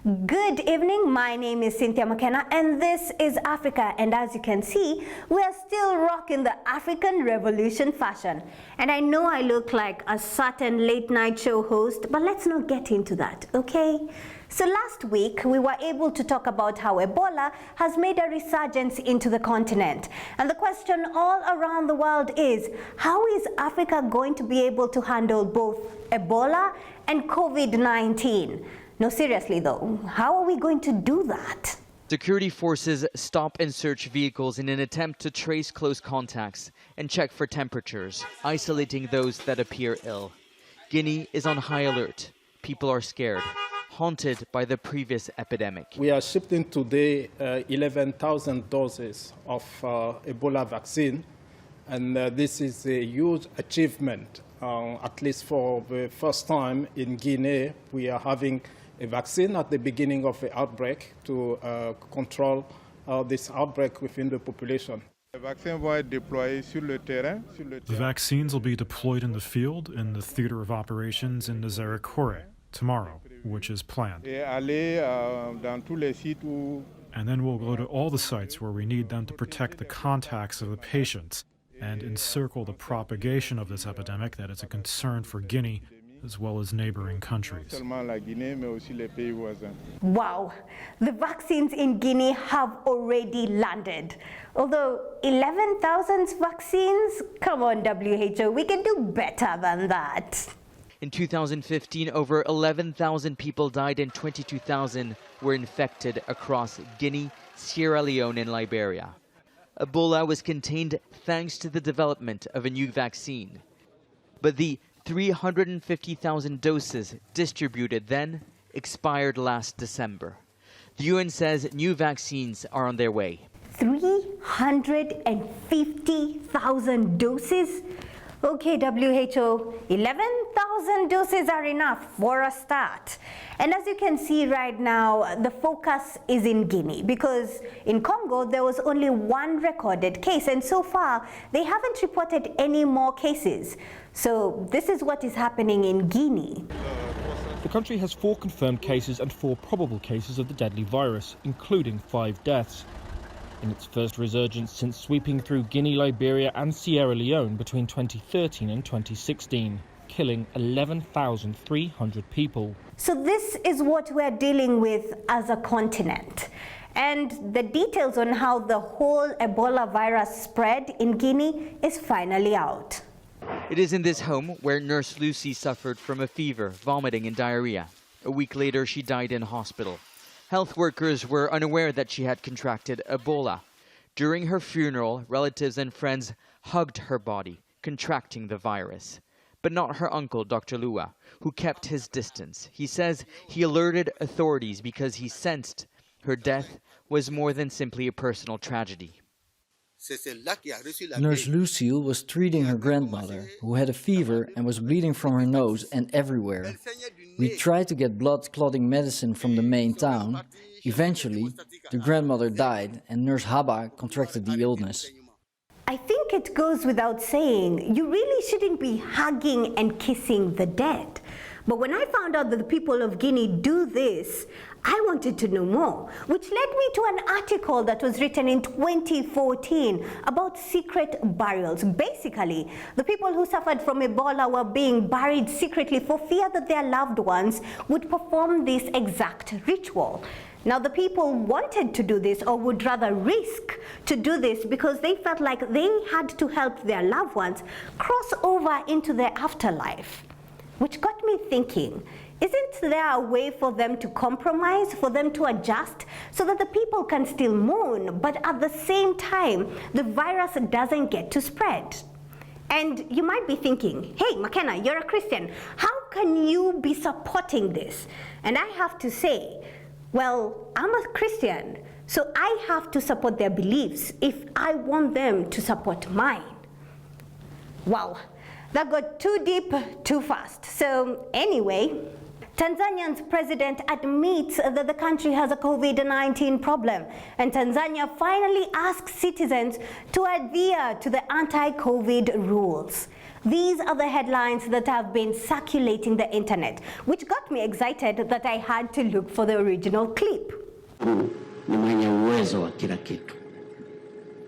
Good evening, my name is Cynthia McKenna and this is Africa, and as you can see, we are still rocking the African Revolution fashion. And I know I look like a certain late night show host, but let's not get into that, okay? So last week, we were able to talk about how Ebola has made a resurgence into the continent. And the question all around the world is, how is Africa going to be able to handle both Ebola and COVID-19? No, seriously though, how are we going to do that? Security forces stop and search vehicles in an attempt to trace close contacts and check for temperatures, isolating those that appear ill. Guinea is on high alert. People are scared, haunted by the previous epidemic. We are shipping today 11,000 doses of Ebola vaccine, and this is a huge achievement. At least for the first time in Guinea, we are having a vaccine at the beginning of the outbreak to control this outbreak within the population. The vaccines will be deployed in the field in the theater of operations in Nzérékoré tomorrow, which is planned. And then we'll go to all the sites where we need them to protect the contacts of the patients and encircle the propagation of this epidemic that is a concern for Guinea as well as neighboring countries. Wow, the vaccines in Guinea have already landed. Although 11,000 vaccines, come on WHO, we can do better than that. In 2015, over 11,000 people died and 22,000 were infected across Guinea, Sierra Leone, and Liberia. Ebola was contained thanks to the development of a new vaccine. But the 350,000 doses distributed then expired last December. The UN says new vaccines are on their way. 350,000 doses? Okay, WHO, 11,000 doses are enough for a start. And as you can see right now, the focus is in Guinea, because in Congo there was only one recorded case, and so far they haven't reported any more cases. So this is what is happening in Guinea. The country has 4 confirmed cases and 4 probable cases of the deadly virus, including 5 deaths. In its first resurgence since sweeping through Guinea, Liberia and Sierra Leone between 2013 and 2016, killing 11,300 people. So this is what we're dealing with as a continent. And the details on how the whole Ebola virus spread in Guinea is finally out. It is in this home where Nurse Lucy suffered from a fever, vomiting and diarrhea. A week later, she died in hospital. Health workers were unaware that she had contracted Ebola. During her funeral, relatives and friends hugged her body, contracting the virus. But not her uncle, Dr. Lua, who kept his distance. He says he alerted authorities because he sensed her death was more than simply a personal tragedy. Nurse Lucille was treating her grandmother, who had a fever and was bleeding from her nose and everywhere. We tried to get blood-clotting medicine from the main town. Eventually, the grandmother died and Nurse Haba contracted the illness. I think it goes without saying, you really shouldn't be hugging and kissing the dead. But when I found out that the people of Guinea do this, I wanted to know more, which led me to an article that was written in 2014 about secret burials. Basically, the people who suffered from Ebola were being buried secretly for fear that their loved ones would perform this exact ritual. Now, the people wanted to do this, or would rather risk to do this, because they felt like they had to help their loved ones cross over into their afterlife. Which got me thinking, isn't there a way for them to compromise, for them to adjust, so that the people can still mourn, but at the same time, the virus doesn't get to spread? And you might be thinking, hey, McKenna, you're a Christian. How can you be supporting this? And I have to say, well, I'm a Christian, so I have to support their beliefs if I want them to support mine. Wow. That got too deep, too fast. So anyway, Tanzania's president admits that the country has a COVID-19 problem, and Tanzania finally asks citizens to adhere to the anti-COVID rules. These are the headlines that have been circulating the internet, which got me excited that I had to look for the original clip. Ni mwenye uwezo wa kila kitu.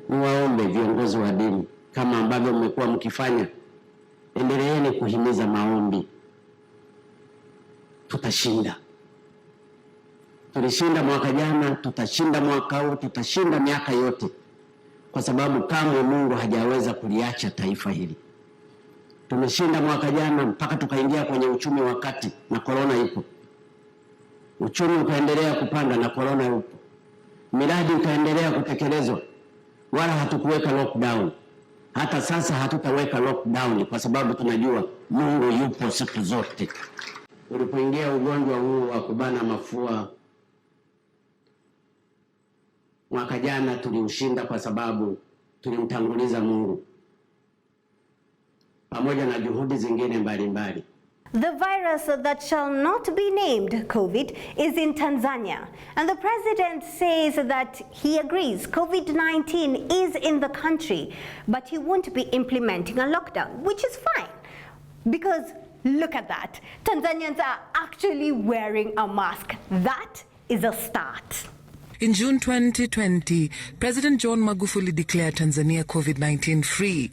Niwaombe viongozi wa dini, kama ambavyo mmekuwa mkifanya, endeleeni kuhimiza maombi. Tutashinda. Tulishinda mwaka jana, tutashinda mwaka huu, tutashinda miaka yote, kwa sababu kamwe Mungu hajaweza kuliacha taifa hili. Tumeshinda mwaka jana mpaka tukaingia kwenye uchumi wa kati na corona ipo. Uchumi ukaendelea kupanda na corona ipo. Miradi ikaendelea kutekelezwa, wala hatukuweka lockdown. Hata sasa hatutaweka lockdown kwa sababu tunajua Mungu yupo siku zote. Ulipoingia ugonjwa huu wa kubana mafua mwaka jana, tuliushinda kwa sababu tulimtanguliza Mungu pamoja na juhudi zingine mbalimbali. The virus that shall not be named, COVID, is in Tanzania. And the president says that he agrees COVID-19 is in the country, but he won't be implementing a lockdown, which is fine. Because look at that. Tanzanians are actually wearing a mask. That is a start. In June 2020, President John Magufuli declared Tanzania COVID-19 free.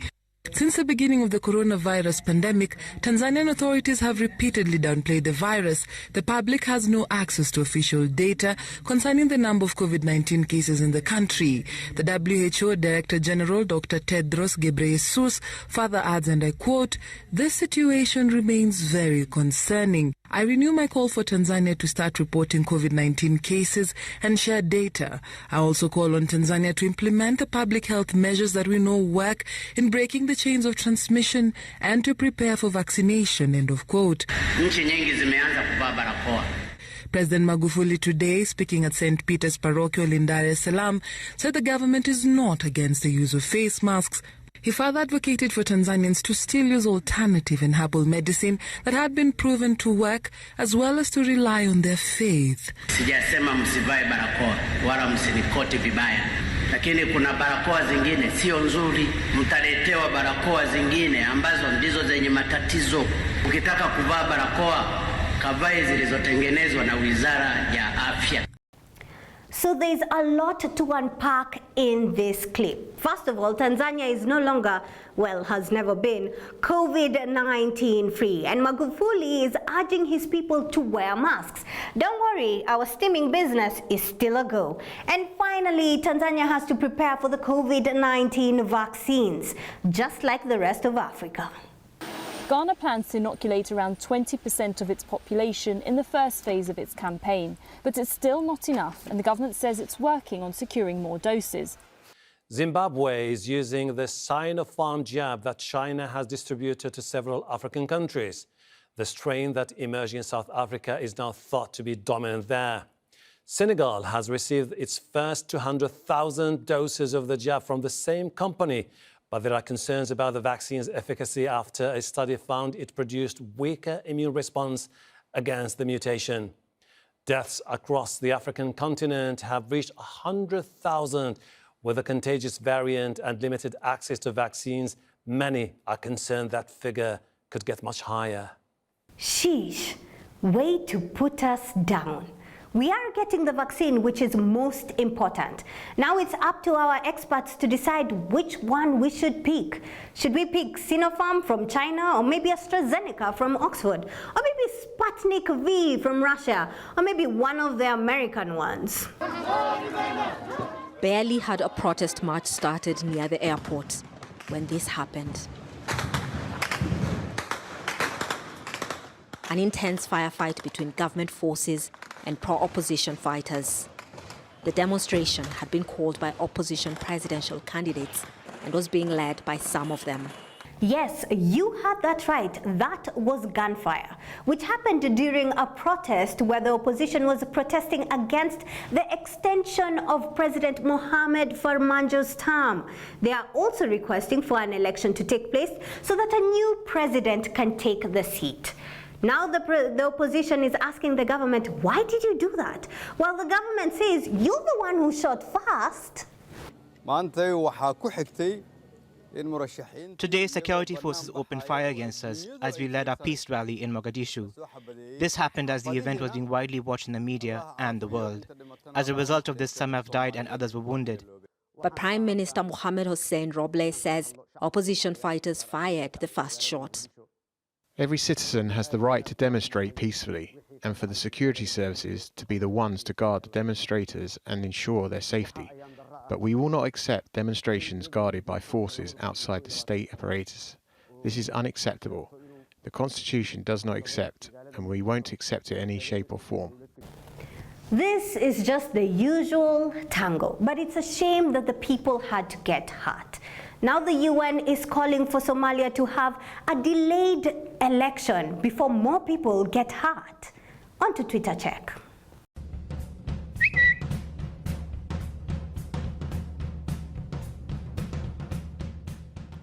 Since the beginning of the coronavirus pandemic, Tanzanian authorities have repeatedly downplayed the virus. The public has no access to official data concerning the number of COVID-19 cases in the country. The WHO Director General, Dr. Tedros Ghebreyesus, further adds, and I quote, "This situation remains very concerning. I renew my call for Tanzania to start reporting COVID-19 cases and share data. I also call on Tanzania to implement the public health measures that we know work in breaking the chains of transmission and to prepare for vaccination," end of quote. Nchi nyingi zimeanza kuvaa barakoa. President Magufuli today, speaking at St. Peter's Parochial in Dar es Salaam, said the government is not against the use of face masks. He further advocated for Tanzanians to still use alternative and herbal medicine that had been proven to work, as well as to rely on their faith. Sijasema msivae barakoa wala msinikoti vibaya, lakini kuna barakoa zingine sio nzuri. Mtaletewa barakoa zingine ambazo ndizo zenye matatizo. Ukitaka kuvaa barakoa, kavae zilizotengenezwa na Wizara ya Afya. So there's a lot to unpack in this clip. First of all, Tanzania is no longer, well, has never been, COVID-19 free. And Magufuli is urging his people to wear masks. Don't worry, our steaming business is still a go. And finally, Tanzania has to prepare for the COVID-19 vaccines, just like the rest of Africa. Ghana plans to inoculate around 20% of its population in the first phase of its campaign, but it's still not enough, and the government says it's working on securing more doses. Zimbabwe is using the Sinopharm jab that China has distributed to several African countries. The strain that emerged in South Africa is now thought to be dominant there. Senegal has received its first 200,000 doses of the jab from the same company, but there are concerns about the vaccine's efficacy after a study found it produced weaker immune response against the mutation. Deaths across the African continent have reached 100,000 with the contagious variant and limited access to vaccines. Many are concerned that figure could get much higher. Sheesh, way to put us down. We are getting the vaccine, which is most important. Now it's up to our experts to decide which one we should pick. Should we pick Sinopharm from China, or maybe AstraZeneca from Oxford, or maybe Sputnik V from Russia, or maybe one of the American ones? Barely had a protest march started near the airport when this happened. An intense firefight between government forces and pro-opposition fighters. The demonstration had been called by opposition presidential candidates and was being led by some of them. Yes, you heard that right. That was gunfire, which happened during a protest where the opposition was protesting against the extension of President Mohamed Farmajo's term. They are also requesting for an election to take place so that a new president can take the seat. Now the opposition is asking the government, why did you do that? While the government says, you're the one who shot first. maanta waxaa ku xigtay Today, security forces opened fire against us as we led our peace rally in Mogadishu. This happened as the event was being widely watched in the media and the world. As a result of this, some have died and others were wounded. But Prime Minister Mohamed Hussein Robles says opposition fighters fired the first shot. Every citizen has the right to demonstrate peacefully, and for the security services to be the ones to guard the demonstrators and ensure their safety. But we will not accept demonstrations guarded by forces outside the state apparatus. This is unacceptable. The Constitution does not accept, and we won't accept it in any shape or form. This is just the usual tango, but it's a shame that the people had to get hurt. Now the UN is calling for Somalia to have a delayed election before more people get hurt. On to Twitter check.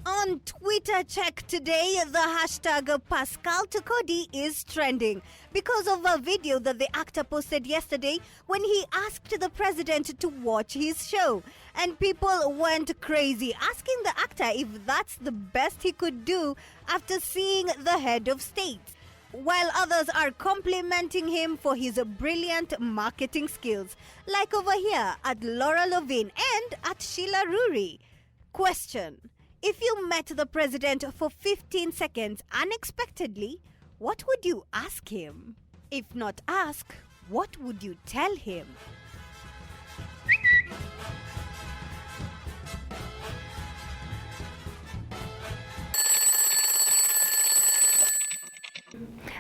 On Twitter check today, the hashtag Pascal Tokodi is trending because of a video that the actor posted yesterday when he asked the president to watch his show. And people went crazy, asking the actor if that's the best he could do after seeing the head of state, while others are complimenting him for his brilliant marketing skills, like over here at Laura Levine and at Sheila Ruri. Question: if you met the president for 15 seconds unexpectedly, what would you ask him? If not ask, what would you tell him?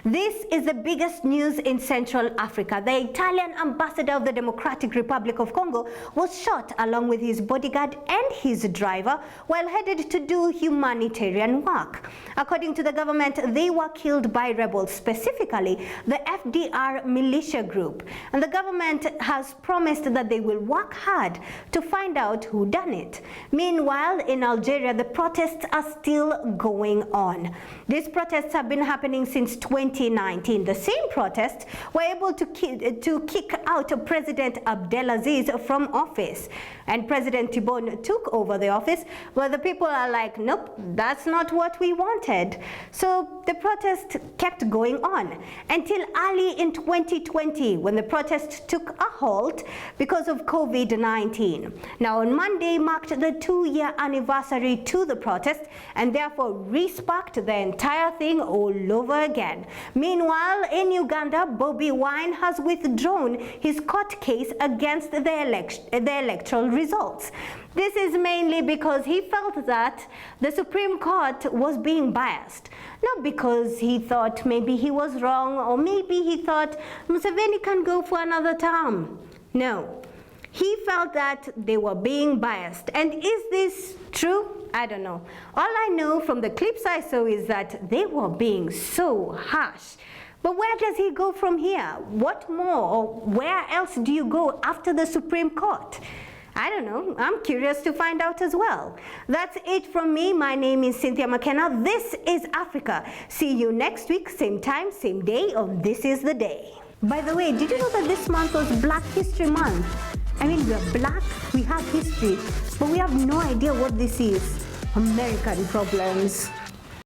This is the biggest news in Central Africa. The Italian ambassador of the Democratic Republic of Congo was shot along with his bodyguard and his driver while headed to do humanitarian work. According to the government, they were killed by rebels, specifically the FDR militia group. And the government has promised that they will work hard to find out who done it. Meanwhile, in Algeria, the protests are still going on. These protests have been happening since 2019. The same protests were able to kick out President Abdelaziz from office. And President Tebboune took over the office, but the people are like, nope, that's not what we wanted. So the protest kept going on until early in 2020, when the protest took a halt because of COVID-19. Now on Monday marked the 2-year anniversary to the protest and therefore re-sparked the entire thing all over again. Meanwhile, in Uganda, Bobi Wine has withdrawn his court case against the electoral results. This is mainly because he felt that the Supreme Court was being biased. Not because he thought maybe he was wrong or maybe he thought Museveni can go for another term. No. He felt that they were being biased. And is this true? I don't know. All I know from the clips I saw is that they were being so harsh. But where does he go from here? What more, or where else do you go after the Supreme Court? I don't know. I'm curious to find out as well. That's it from me. My name is Cynthia McKenna. This is Africa. See you next week, same time, same day on This Is the Day. By the way, did you know that this month was Black History Month? I mean, we're black, we have history, but we have no idea what this is. American problems.